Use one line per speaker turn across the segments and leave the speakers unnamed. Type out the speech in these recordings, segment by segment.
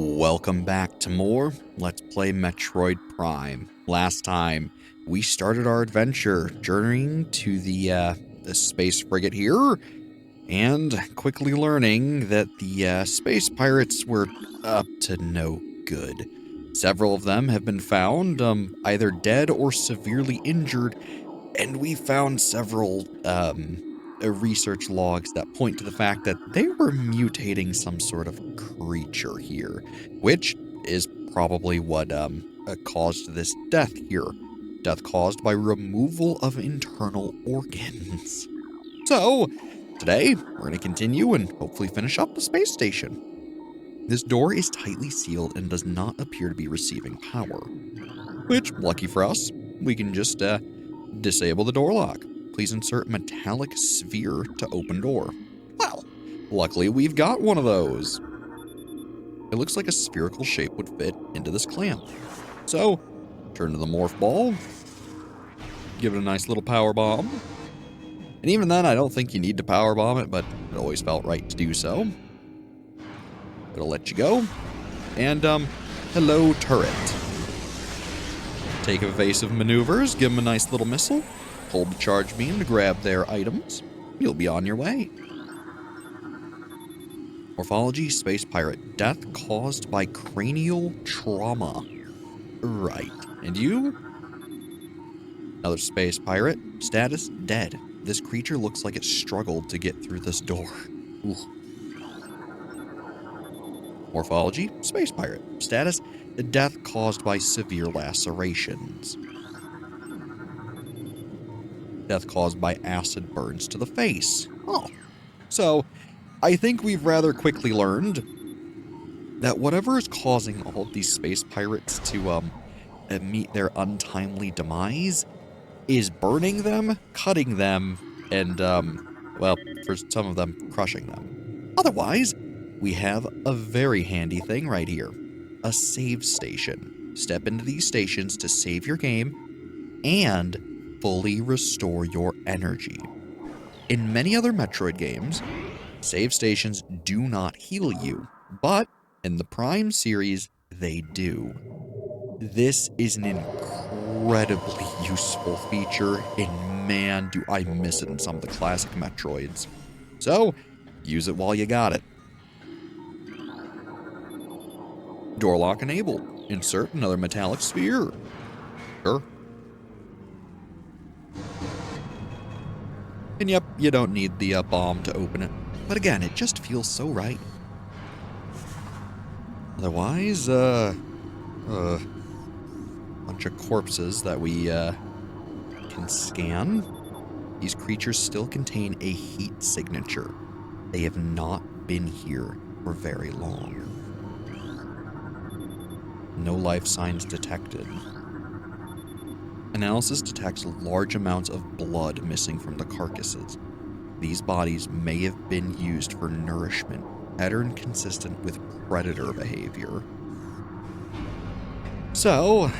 Welcome back to more Let's Play Metroid Prime. Last time, we started our adventure journeying to the space frigate here, and quickly learning that the space pirates were up to no good. Several of them have been found, either dead or severely injured, and we found several research logs that point to the fact that they were mutating some sort of creature here, which is probably what caused this death here. Death caused by removal of internal organs. So, today, we're going to continue and hopefully finish up the space station. This door is tightly sealed and does not appear to be receiving power, which, lucky for us, we can just disable the door lock. Please insert metallic sphere to open door. Well, luckily we've got one of those. It looks like a spherical shape would fit into this clamp. So, turn to the morph ball, give it a nice little power bomb. And even then, I don't think you need to power bomb it, but it always felt right to do so. It'll let you go. And, hello turret. Take evasive maneuvers, give them a nice little missile. Hold the charge beam to grab their items. You'll be on your way. Morphology, space pirate. Death caused by cranial trauma. Right. And you? Another space pirate. Status, dead. This creature looks like it struggled to get through this door. Ooh. Morphology, space pirate. Status, death caused by severe lacerations. Death caused by acid burns to the face. Oh. So, I think we've rather quickly learned that whatever is causing all of these space pirates to meet their untimely demise is burning them, cutting them, and, well, for some of them, crushing them. Otherwise, we have a very handy thing right here. A save station. Step into these stations to save your game and fully restore your energy. In many other Metroid games, save stations do not heal you, but in the Prime series, they do. This is an incredibly useful feature, and man, do I miss it in some of the classic Metroids. So, use it while you got it. Door lock enabled. Insert another metallic sphere. Sure. And yep, you don't need the bomb to open it. But again, it just feels so right. Otherwise, bunch of corpses that we can scan. These creatures still contain a heat signature. They have not been here for very long. No life signs detected. Analysis detects large amounts of blood missing from the carcasses. These bodies may have been used for nourishment, pattern consistent with predator behavior. So,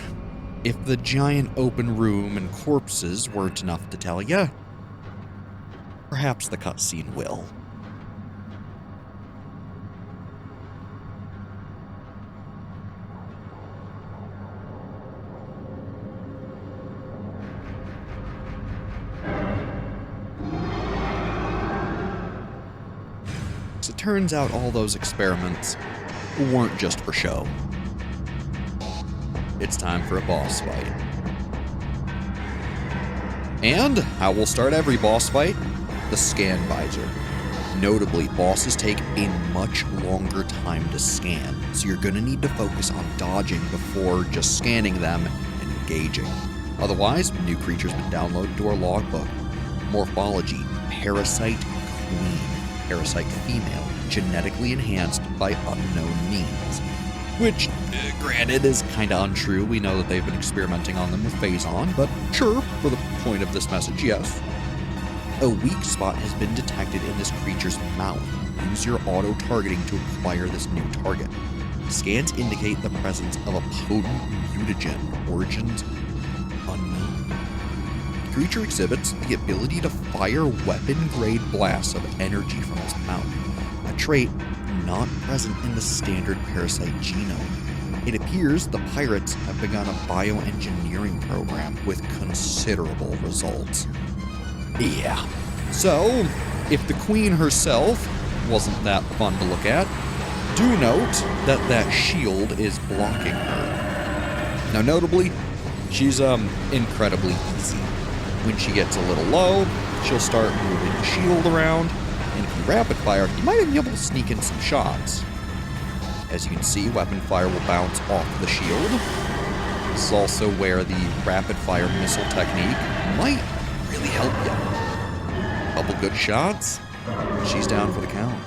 if the giant open room and corpses weren't enough to tell you, perhaps the cutscene will. It turns out all those experiments weren't just for show. It's time for a boss fight. And how we'll start every boss fight? The scan visor. Notably, bosses take a much longer time to scan, so you're gonna need to focus on dodging before just scanning them and engaging. Otherwise, new creatures would download to our logbook. Morphology, parasite queen. Parasite female, genetically enhanced by unknown means. Which, granted, is kinda untrue. We know that they've been experimenting on them with Phazon, but sure, for the point of this message, yes. A weak spot has been detected in this creature's mouth. Use your auto-targeting to acquire this new target. Scans indicate the presence of a potent mutagen, origins unknown. The creature exhibits the ability to fire weapon-grade blasts of energy from its mouth, a trait not present in the standard parasite genome. It appears the pirates have begun a bioengineering program with considerable results. Yeah. So, if the queen herself wasn't that fun to look at, do note that that shield is blocking her. Now, notably, she's incredibly easy. When she gets a little low, she'll start moving the shield around, and if you rapid fire, you might even be able to sneak in some shots. As you can see, weapon fire will bounce off the shield. This is also where the rapid fire missile technique might really help you. Couple good shots, she's down for the count.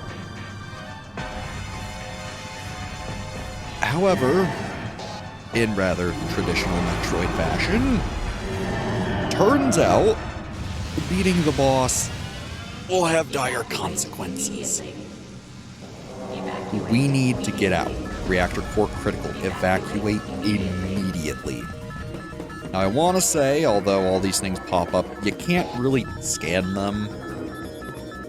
However, in rather traditional Metroid fashion, turns out beating the boss will have dire consequences. We need to get out. Reactor core critical. Evacuate immediately. Now, I want to say, although all these things pop up, you can't really scan them.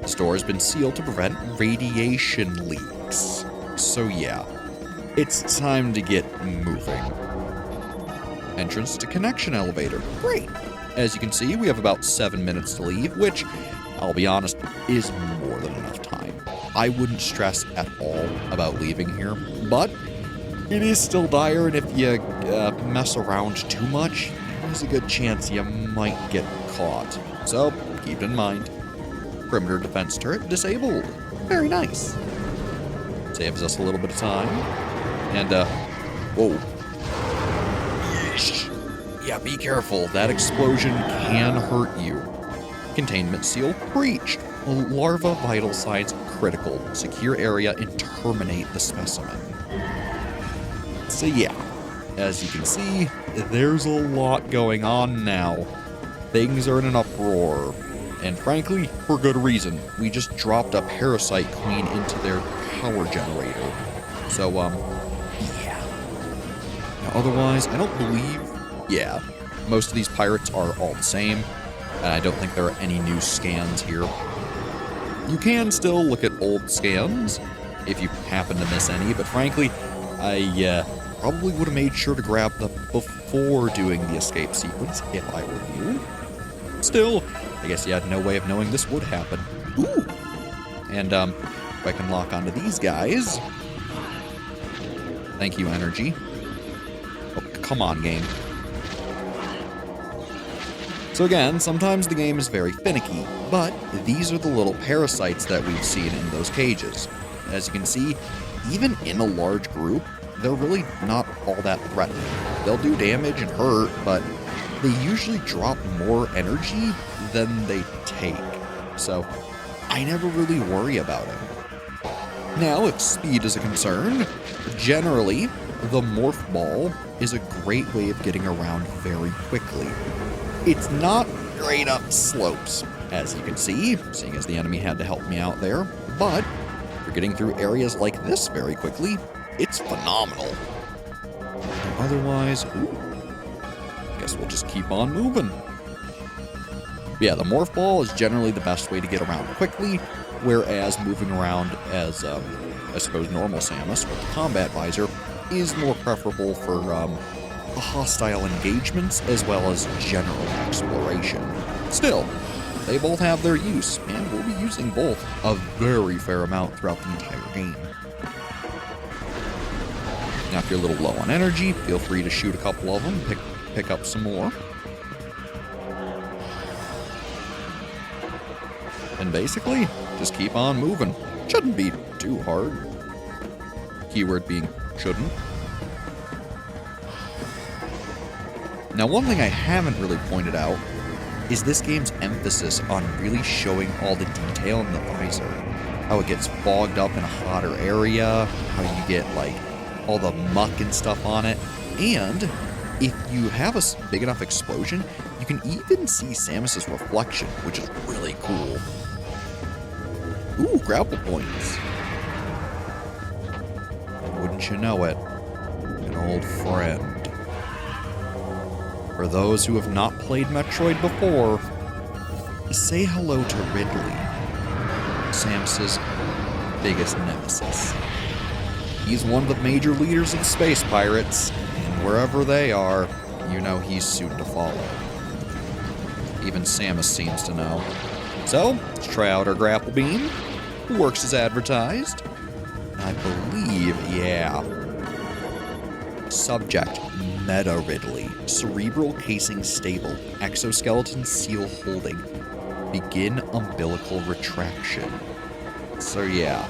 The store has been sealed to prevent radiation leaks. So yeah, it's time to get moving. Entrance to connection elevator. Great. As you can see, we have about 7 minutes to leave, which, I'll be honest, is more than enough time. I wouldn't stress at all about leaving here, but it is still dire, and if you mess around too much, there's a good chance you might get caught. So, keep in mind. Perimeter defense turret disabled. Very nice. Saves us a little bit of time. And, whoa. Yeesh. Yeah, be careful. That explosion can hurt you. Containment seal breached. Larva vital signs critical. Secure area and terminate the specimen. So yeah, as you can see, there's a lot going on now. Things are in an uproar. And frankly, for good reason. We just dropped a parasite queen into their power generator. So, yeah. Now, otherwise, I don't believe... Yeah, most of these pirates are all the same, and I don't think there are any new scans here. You can still look at old scans if you happen to miss any, but frankly, I probably would have made sure to grab them before doing the escape sequence if I were you. Still, I guess you had no way of knowing this would happen. Ooh! And, if I can lock onto these guys... Thank you, energy. Oh, come on, game. So again, sometimes the game is very finicky, but these are the little parasites that we've seen in those cages. As you can see, even in a large group, they're really not all that threatening. They'll do damage and hurt, but they usually drop more energy than they take. So I never really worry about it. Now, if speed is a concern, generally, the Morph Ball is a great way of getting around very quickly. It's not great up slopes, as you can see, seeing as the enemy had to help me out there, but for getting through areas like this very quickly, it's phenomenal. And otherwise, I guess we'll just keep on moving. Yeah, the Morph Ball is generally the best way to get around quickly, whereas moving around as, I suppose, normal Samus with the Combat Visor is more preferable for, hostile engagements as well as general exploration. Still, they both have their use, and we'll be using both a very fair amount throughout the entire game. Now, if you're a little low on energy, feel free to shoot a couple of them, pick up some more. And basically, just keep on moving. Shouldn't be too hard. Keyword being shouldn't. Now, one thing I haven't really pointed out is this game's emphasis on really showing all the detail in the visor. How it gets fogged up in a hotter area, how you get, like, all the muck and stuff on it, and if you have a big enough explosion, you can even see Samus's reflection, which is really cool. Ooh, grapple points. And wouldn't you know it, an old friend. For those who have not played Metroid before, say hello to Ridley, Samus's biggest nemesis. He's one of the major leaders of the space pirates, and wherever they are, you know he's soon to follow. Even Samus seems to know. So, let's try out our grapple beam. Works as advertised. I believe, yeah. Subject, Meta Ridley. Cerebral casing stable. Exoskeleton seal holding. Begin umbilical retraction. So yeah,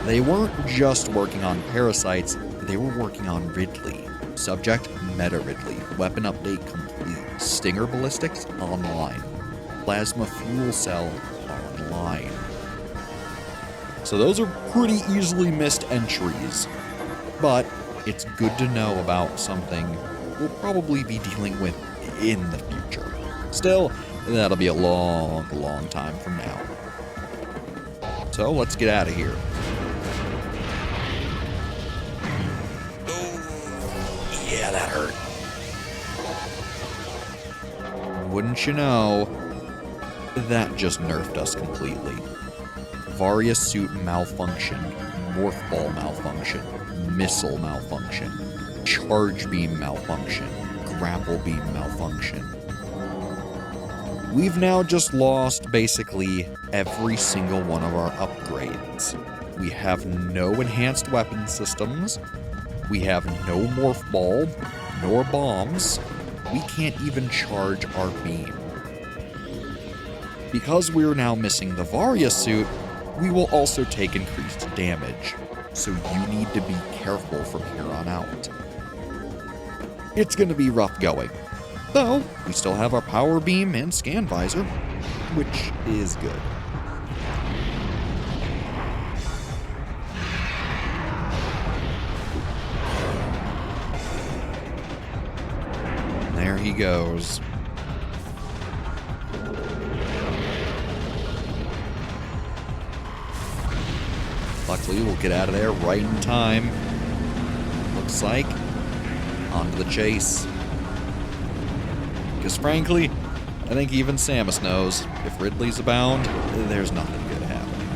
they weren't just working on parasites, they were working on Ridley. Subject, Meta Ridley. Weapon update complete. Stinger ballistics online. Plasma fuel cell online. So those are pretty easily missed entries, but it's good to know about something we'll probably be dealing with in the future. Still, that'll be a long, long time from now. So let's get out of here. Oh, yeah, that hurt. Wouldn't you know, that just nerfed us completely. Varia suit malfunction, morph ball malfunction, missile malfunction, charge beam malfunction, grapple beam malfunction. We've now just lost basically every single one of our upgrades. We have no enhanced weapon systems. We have no morph ball, nor bombs. We can't even charge our beam. Because we're now missing the Varia suit, we will also take increased damage. So you need to be careful from here on out. It's gonna be rough going. Though, we still have our power beam and scan visor, which is good. There he goes. Luckily, we'll get out of there right in time. Looks like on to the chase. Because frankly, I think even Samus knows if Ridley's abound, there's nothing good happening.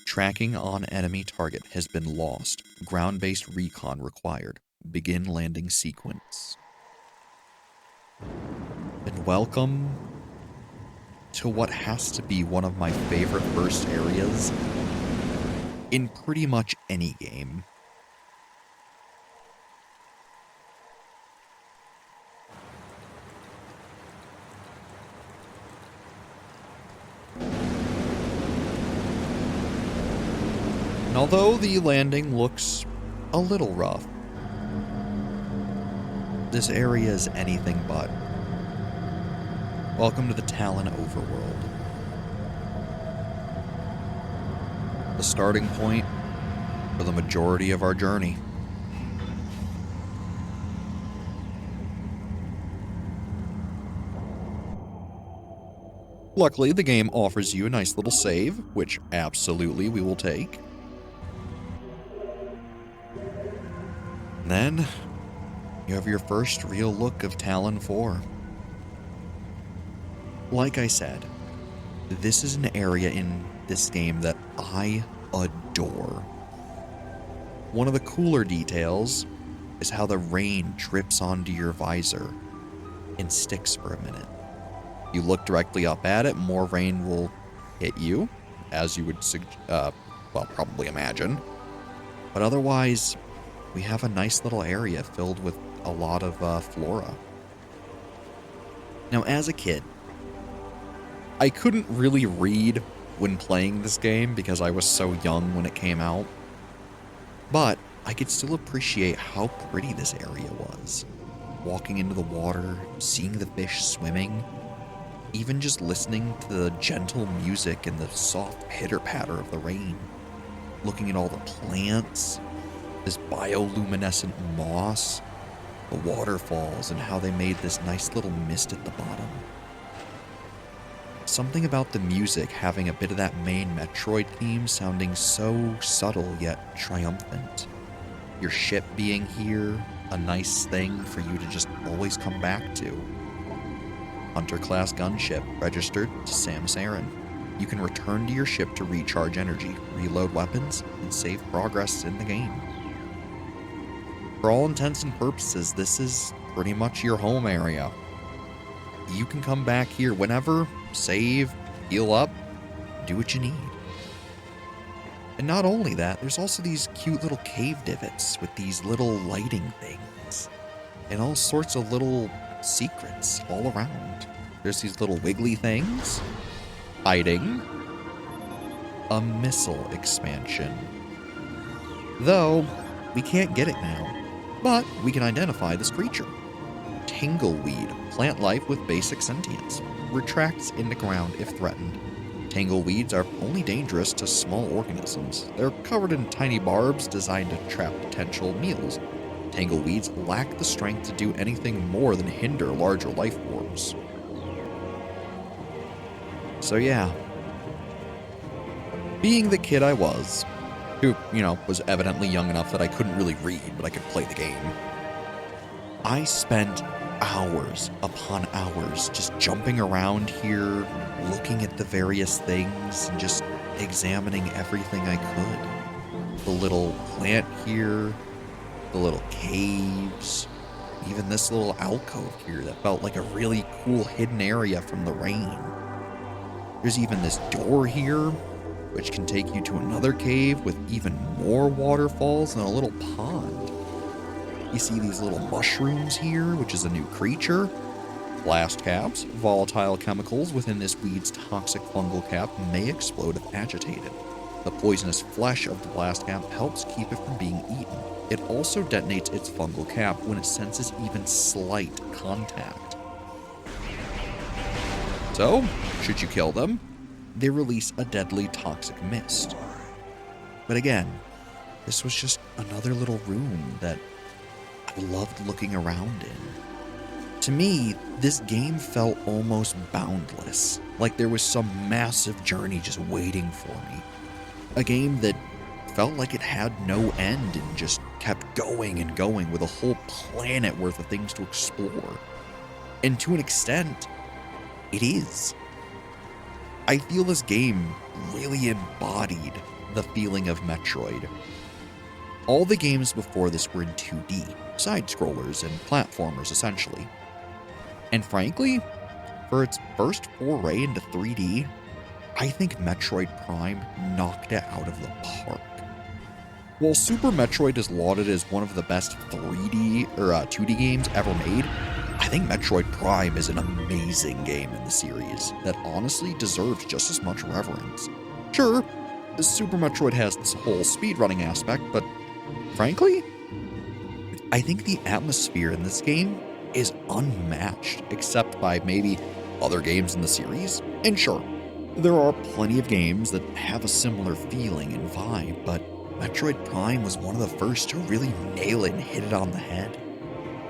Tracking on enemy target has been lost. Ground-based recon required. Begin landing sequence. And welcome to what has to be one of my favorite burst areas in pretty much any game. And although the landing looks a little rough, this area is anything but. Welcome to the Tallon overworld. The starting point for the majority of our journey. Luckily, the game offers you a nice little save, which absolutely we will take. And then, you have your first real look of Tallon IV. Like I said, this is an area in this game that I adore. One of the cooler details is how the rain drips onto your visor and sticks for a minute. You look directly up at it, more rain will hit you, as you would, probably imagine. But otherwise, we have a nice little area filled with a lot of flora. Now, as a kid, I couldn't really read when playing this game because I was so young when it came out, but I could still appreciate how pretty this area was. Walking into the water, seeing the fish swimming, even just listening to the gentle music and the soft pitter-patter of the rain, looking at all the plants, this bioluminescent moss, the waterfalls, and how they made this nice little mist at the bottom. Something about the music having a bit of that main Metroid theme sounding so subtle yet triumphant. Your ship being here, a nice thing for you to just always come back to. Hunter-class gunship registered to Samus Aran. You can return to your ship to recharge energy, reload weapons, and save progress in the game. For all intents and purposes, this is pretty much your home area. You can come back here whenever, save, heal up, do what you need. And not only that, there's also these cute little cave divots with these little lighting things and all sorts of little secrets all around. There's these little wiggly things hiding a missile expansion. Though, we can't get it now, but we can identify this creature. Tangleweed, plant life with basic sentience, retracts into ground if threatened. Tangleweeds are only dangerous to small organisms. They're covered in tiny barbs designed to trap potential meals. Tangleweeds lack the strength to do anything more than hinder larger life forms. So yeah, being the kid I was, who, was evidently young enough that I couldn't really read, but I could play the game, I spent hours upon hours just jumping around here, looking at the various things, and just examining everything I could. The little plant here, the little caves, even this little alcove here that felt like a really cool hidden area from the rain. There's even this door here, which can take you to another cave with even more waterfalls and a little pond. You see these little mushrooms here, which is a new creature. Blast caps, volatile chemicals within this weed's toxic fungal cap may explode if agitated. The poisonous flesh of the blast cap helps keep it from being eaten. It also detonates its fungal cap when it senses even slight contact. So, should you kill them, they release a deadly toxic mist. But again, this was just another little room that I loved looking around in. To me, this game felt almost boundless, like there was some massive journey just waiting for me. A game that felt like it had no end and just kept going and going with a whole planet worth of things to explore. And to an extent, it is. I feel this game really embodied the feeling of Metroid. All the games before this were in 2D, side-scrollers and platformers essentially. And frankly, for its first foray into 3D, I think Metroid Prime knocked it out of the park. While Super Metroid is lauded as one of the best 2D games ever made, I think Metroid Prime is an amazing game in the series that honestly deserves just as much reverence. Sure, Super Metroid has this whole speedrunning aspect, but frankly, I think the atmosphere in this game is unmatched, except by maybe other games in the series. And sure, there are plenty of games that have a similar feeling and vibe, but Metroid Prime was one of the first to really nail it and hit it on the head.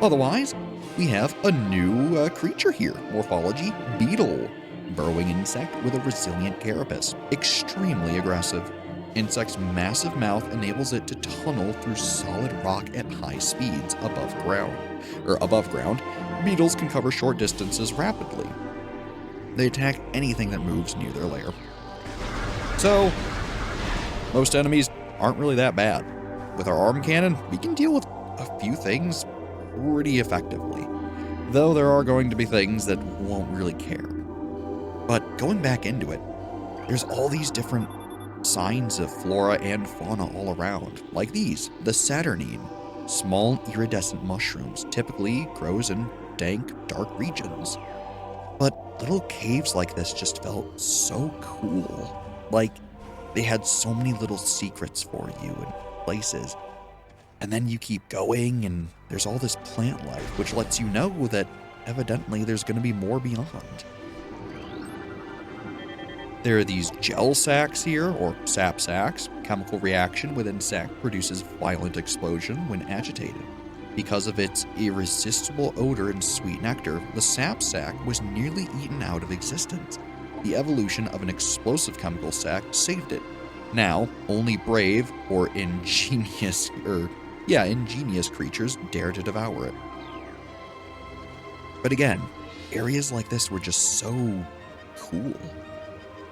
Otherwise, we have a new creature here, morphology, beetle, burrowing insect with a resilient carapace, extremely aggressive. Insect's massive mouth enables it to tunnel through solid rock at high speeds above ground. Beetles can cover short distances rapidly. They attack anything that moves near their lair. So, most enemies aren't really that bad. With our arm cannon, we can deal with a few things pretty effectively, though there are going to be things that won't really care. But going back into it, there's all these different signs of flora and fauna all around, like these, the Saturnine, small iridescent mushrooms, typically grows in dank, dark regions. But little caves like this just felt so cool, like they had so many little secrets for you and places. And then you keep going and there's all this plant life, which lets you know that evidently there's going to be more beyond. There are these gel sacs here, or sap sacs. Chemical reaction within sac produces violent explosion when agitated. Because of its irresistible odor and sweet nectar, the sap sac was nearly eaten out of existence. The evolution of an explosive chemical sac saved it. Now, only brave or ingenious creatures dare to devour it. But again, areas like this were just so cool.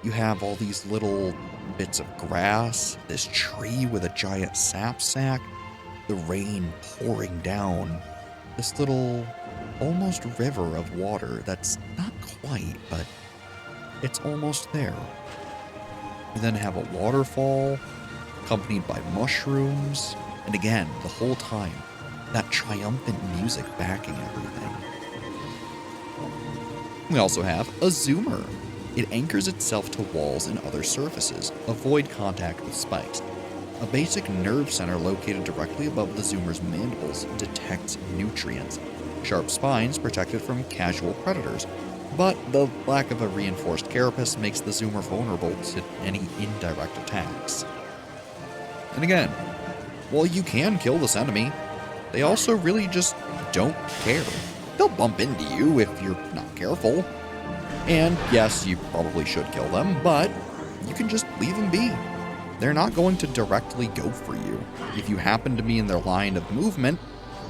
You have all these little bits of grass, this tree with a giant sap sack, the rain pouring down, this little almost river of water that's not quite, but it's almost there. You then have a waterfall accompanied by mushrooms, and again, the whole time, that triumphant music backing everything. We also have a zoomer. It anchors itself to walls and other surfaces. Avoid contact with spikes. A basic nerve center located directly above the zoomer's mandibles detects nutrients. Sharp spines protect it from casual predators, but the lack of a reinforced carapace makes the zoomer vulnerable to any indirect attacks. And again, while you can kill this enemy, they also really just don't care. They'll bump into you if you're not careful. And yes, you probably should kill them, but you can just leave them be. They're not going to directly go for you. If you happen to be in their line of movement,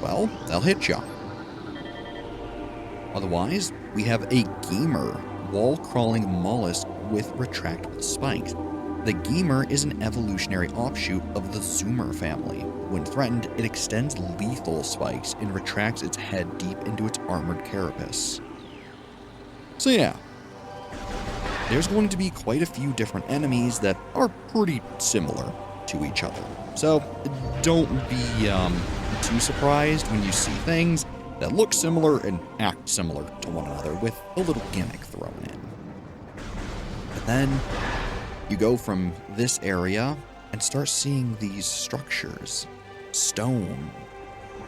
well, they'll hit you. Otherwise, we have a Gamer, wall-crawling mollusk with retractable spikes. The Gamer is an evolutionary offshoot of the Zoomer family. When threatened, it extends lethal spikes and retracts its head deep into its armored carapace. So yeah, there's going to be quite a few different enemies that are pretty similar to each other. So don't be too surprised when you see things that look similar and act similar to one another with a little gimmick thrown in. But then you go from this area and start seeing these structures, stone,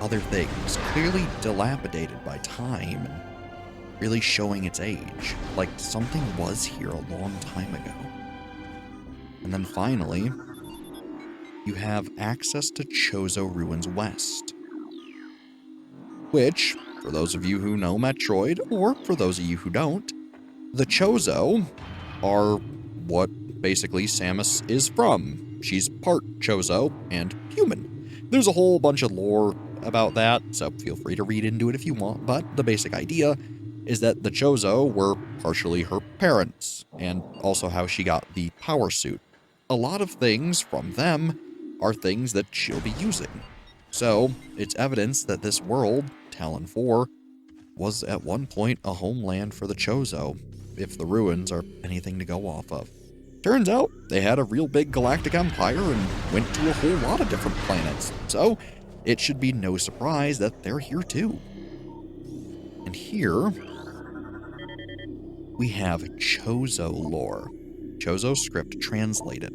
other things, clearly dilapidated by time and really showing its age, like something was here a long time ago. And then finally, you have access to Chozo Ruins West, which, for those of you who know Metroid, or for those of you who don't, the Chozo are what basically Samus is from. She's part Chozo and human. There's a whole bunch of lore about that, so feel free to read into it if you want, but the basic idea is that the Chozo were partially her parents, and also how she got the power suit. A lot of things from them are things that she'll be using. So, it's evidence that this world, Tallon IV, was at one point a homeland for the Chozo, if the ruins are anything to go off of. Turns out, they had a real big galactic empire and went to a whole lot of different planets, so it should be no surprise that they're here too. And here, we have Chozo lore, Chozo script translated.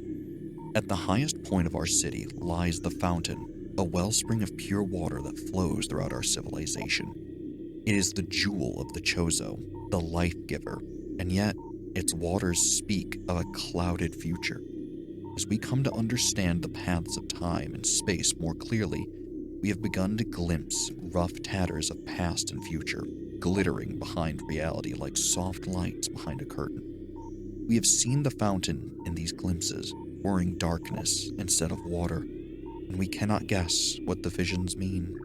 At the highest point of our city lies the fountain, a wellspring of pure water that flows throughout our civilization. It is the jewel of the Chozo, the life giver, and yet its waters speak of a clouded future. As we come to understand the paths of time and space more clearly, we have begun to glimpse rough tatters of past and future, glittering behind reality like soft lights behind a curtain. We have seen the fountain in these glimpses, pouring darkness instead of water, and we cannot guess what the visions mean.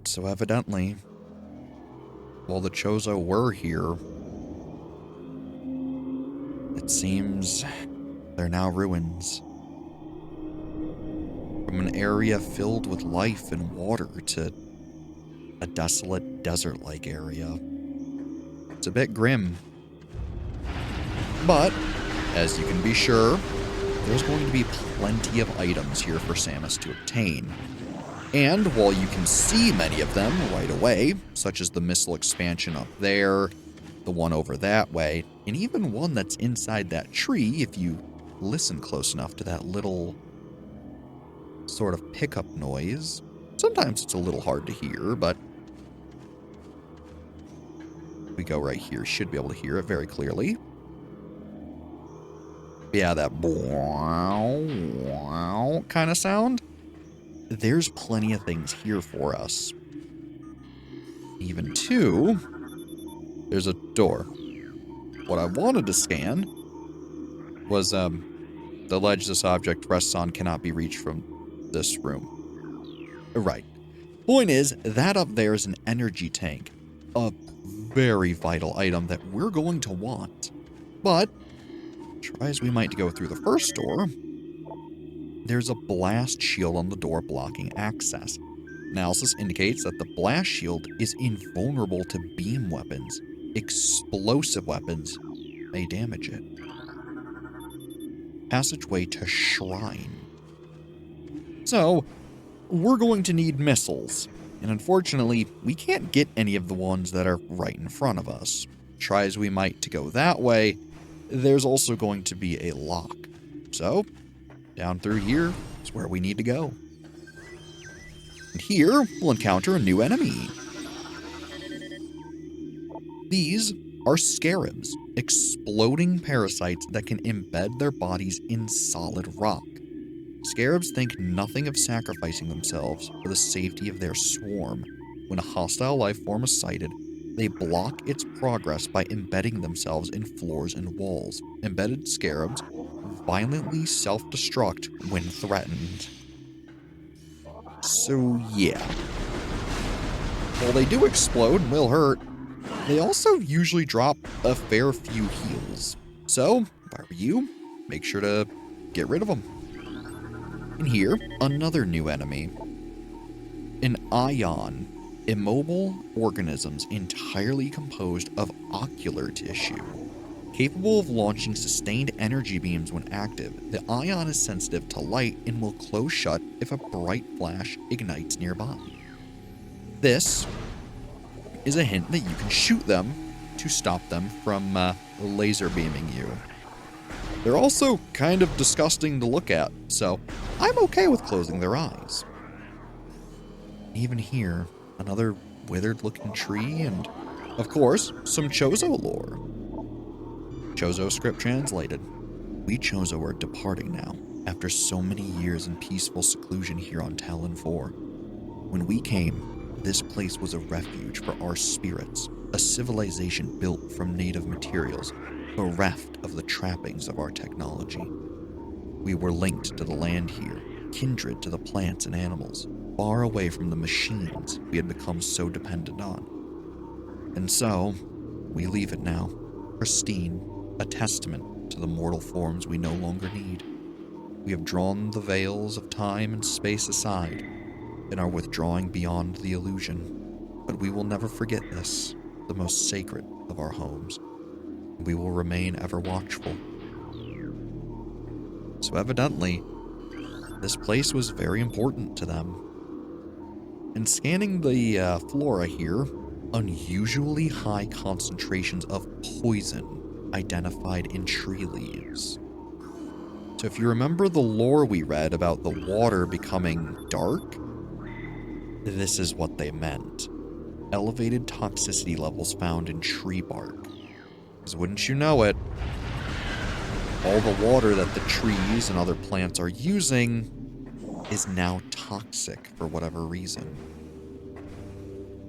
So evidently, while the Chozo were here, it seems they're now ruins. From an area filled with life and water to a desolate desert-like area. It's a bit grim. But, as you can be sure, there's going to be plenty of items here for Samus to obtain. And while you can see many of them right away, such as the missile expansion up there, the one over that way, and even one that's inside that tree if you listen close enough to that little sort of pickup noise. Sometimes it's a little hard to hear, but we go right here, should be able to hear it very clearly. Yeah, that wow, wow kind of sound. There's plenty of things here for us. Even two, there's a door. What I wanted to scan was the ledge this object rests on cannot be reached from this room. Right. Point is, that up there is an energy tank. A very vital item that we're going to want. But, try as we might to go through the first door, there's a blast shield on the door blocking access. Analysis indicates that the blast shield is invulnerable to beam weapons. Explosive weapons may damage it. Passageway to Shrine. So, we're going to need missiles. And unfortunately, we can't get any of the ones that are right in front of us. Try as we might to go that way, there's also going to be a lock. So, down through here is where we need to go. And here, we'll encounter a new enemy. These are scarabs, exploding parasites that can embed their bodies in solid rock. Scarabs think nothing of sacrificing themselves for the safety of their swarm. When a hostile life form is sighted, they block its progress by embedding themselves in floors and walls. Embedded scarabs violently self-destruct when threatened. So yeah. While they do explode and will hurt, they also usually drop a fair few heals. So, if I were you, make sure to get rid of them. And here, another new enemy. An ion. Immobile organisms entirely composed of ocular tissue. Capable of launching sustained energy beams when active, the ion is sensitive to light and will close shut if a bright flash ignites nearby. This is a hint that you can shoot them to stop them from laser beaming you. They're also kind of disgusting to look at, so I'm okay with closing their eyes. Even here, another withered-looking tree, and, of course, some Chozo lore. Chozo script translated. We Chozo are departing now, after so many years in peaceful seclusion here on Tallon IV. When we came, this place was a refuge for our spirits, a civilization built from native materials, bereft of the trappings of our technology. We were linked to the land here, kindred to the plants and animals, far away from the machines we had become so dependent on. And so, we leave it now, pristine, a testament to the mortal forms we no longer need. We have drawn the veils of time and space aside, and are withdrawing beyond the illusion. But we will never forget this, the most sacred of our homes. We will remain ever watchful. So evidently, this place was very important to them. In scanning the flora here, unusually high concentrations of poison identified in tree leaves. So if you remember the lore we read about the water becoming dark, this is what they meant. Elevated toxicity levels found in tree bark. Because wouldn't you know it, all the water that the trees and other plants are using is now toxic for whatever reason.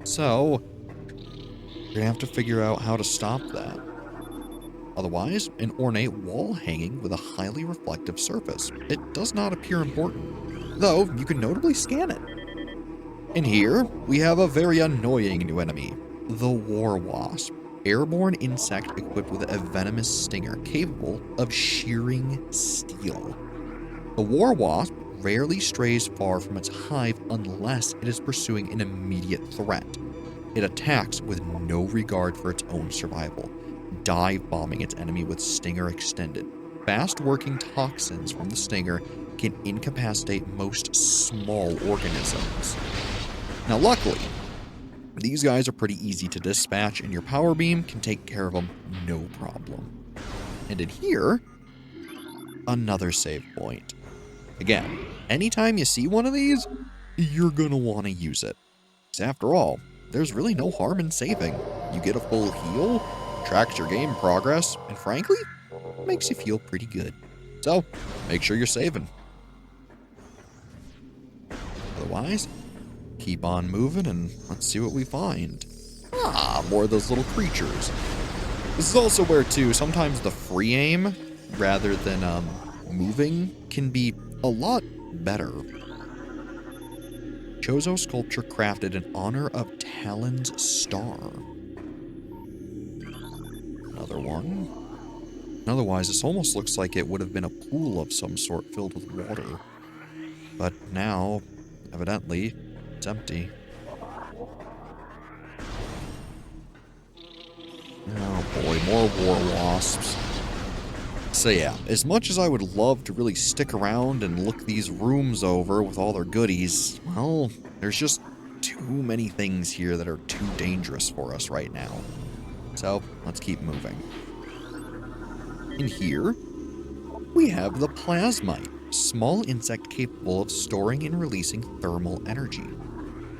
So, you're gonna have to figure out how to stop that. Otherwise, an ornate wall hanging with a highly reflective surface. It does not appear important, though you can notably scan it. And here, we have a very annoying new enemy, the War Wasp. Airborne insect equipped with a venomous stinger capable of shearing steel. The War Wasp rarely strays far from its hive unless it is pursuing an immediate threat. It attacks with no regard for its own survival, dive bombing its enemy with stinger extended. Fast-working toxins from the stinger can incapacitate most small organisms. Now luckily, these guys are pretty easy to dispatch, and your power beam can take care of them no problem. And in here, another save point. Again, anytime you see one of these, you're gonna want to use it. Because after all, there's really no harm in saving. You get a full heal, tracks your game progress, and frankly, makes you feel pretty good. So, make sure you're saving. Otherwise, keep on moving and let's see what we find. Ah, more of those little creatures. This is also where, too, sometimes the free aim, rather than moving, can be a lot better. Chozo sculpture crafted in honor of Tallon's star. Another one. Otherwise, this almost looks like it would have been a pool of some sort filled with water. But now, evidently, it's empty. Oh boy, more war wasps. So yeah, as much as I would love to really stick around and look these rooms over with all their goodies, well, there's just too many things here that are too dangerous for us right now. So, let's keep moving. In here, we have the plasmite, small insect capable of storing and releasing thermal energy.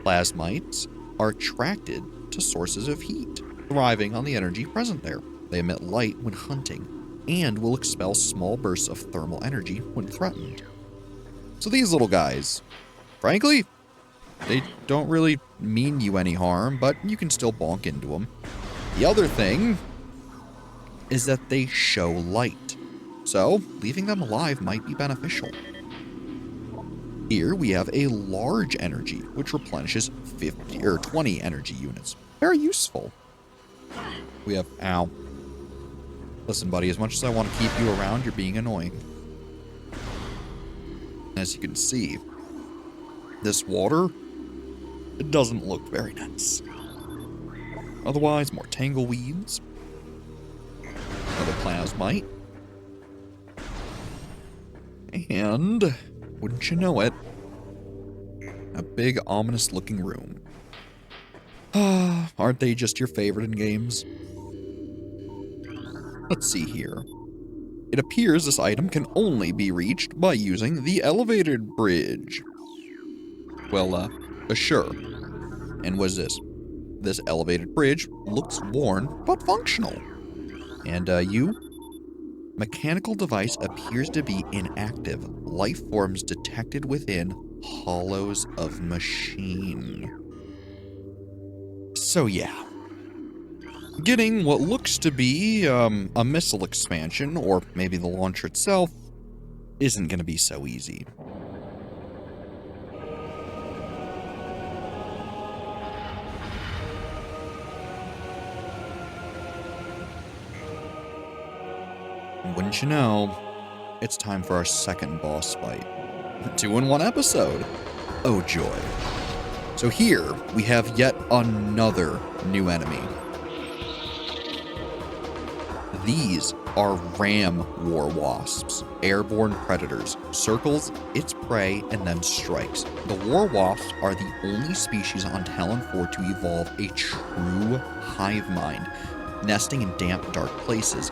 Plasmites are attracted to sources of heat, thriving on the energy present there. They emit light when hunting, and will expel small bursts of thermal energy when threatened. So these little guys, frankly, they don't really mean you any harm, but you can still bonk into them. The other thing is that they show light, so leaving them alive might be beneficial. Here we have a large energy, which replenishes 50 or 20 energy units. Very useful. We have, ow. Listen, buddy, as much as I want to keep you around, you're being annoying. As you can see, this water, it doesn't look very nice. Otherwise, more tangleweeds. Another plasmite. And, wouldn't you know it, a big, ominous-looking room. Aren't they just your favorite in games? Let's see here. It appears this item can only be reached by using the elevated bridge. Well, sure. And what is this? This elevated bridge looks worn, but functional. And, you? Mechanical device appears to be inactive. Life forms detected within hollows of machine. So yeah. Getting what looks to be a missile expansion, or maybe the launcher itself, isn't going to be so easy. And wouldn't you know, it's time for our second boss fight. 2 in 1 episode. Oh joy. So here, we have yet another new enemy. These are ram war wasps, airborne predators, circles its prey and then strikes. The war wasps are the only species on Tallon IV to evolve a true hive mind, nesting in damp, dark places.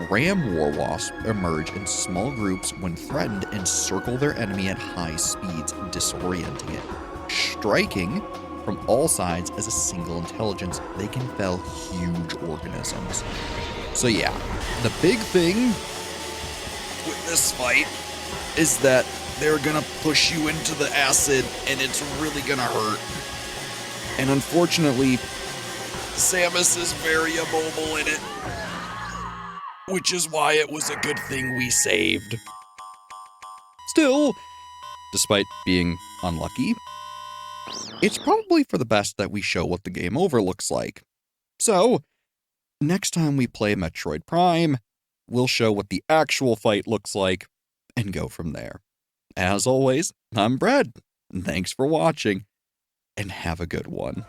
Ram war wasps emerge in small groups when threatened and circle their enemy at high speeds, disorienting it. Striking from all sides as a single intelligence, they can fell huge organisms. So yeah, the big thing with this fight is that they're gonna push you into the acid and it's really gonna hurt. And unfortunately, Samus is very immobile in it, which is why it was a good thing we saved. Still, despite being unlucky, it's probably for the best that we show what the game over looks like. So, next time we play Metroid Prime, we'll show what the actual fight looks like and go from there. As always, I'm Brad. Thanks for watching, and have a good one.